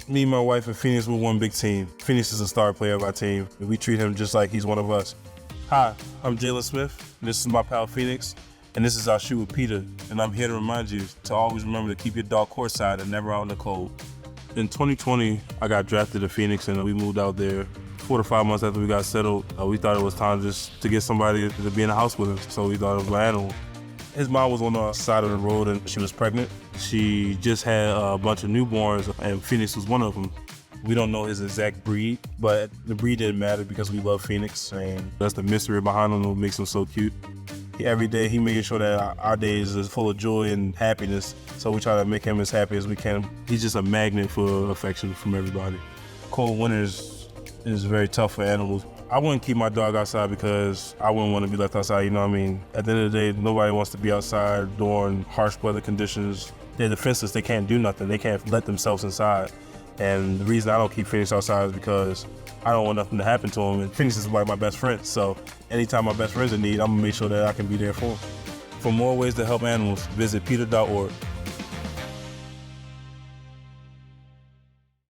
Me and my wife and Phoenix were one big team. Phoenix is a star player of our team, and we treat him just like he's one of us. Hi, I'm Jalen Smith. This is my pal Phoenix, and this is our shoot with PETA. And I'm here to remind you to always remember to keep your dog courtside and never out in the cold. In 2020, I got drafted to Phoenix, and we moved out there 4 to 5 months after we got settled. We thought it was time just to get somebody to be in the house with us, so we thought it was my animal. His mom was on the side of the road and she was pregnant. She just had a bunch of newborns and Phoenix was one of them. We don't know his exact breed, but the breed didn't matter because we love Phoenix, and that's the mystery behind him that makes him so cute. Every day he making sure that our days is full of joy and happiness, so we try to make him as happy as we can. He's just a magnet for affection from everybody. Cold winters is very tough for animals. I wouldn't keep my dog outside because I wouldn't want to be left outside, you know what I mean? At the end of the day, nobody wants to be outside during harsh weather conditions. They're defenseless, they can't do nothing, they can't let themselves inside. And the reason I don't keep Phoenix outside is because I don't want nothing to happen to him, and Phoenix is like my best friend, so anytime my best friend's in need, I'm gonna make sure that I can be there for him. For more ways to help animals, visit PETA.org.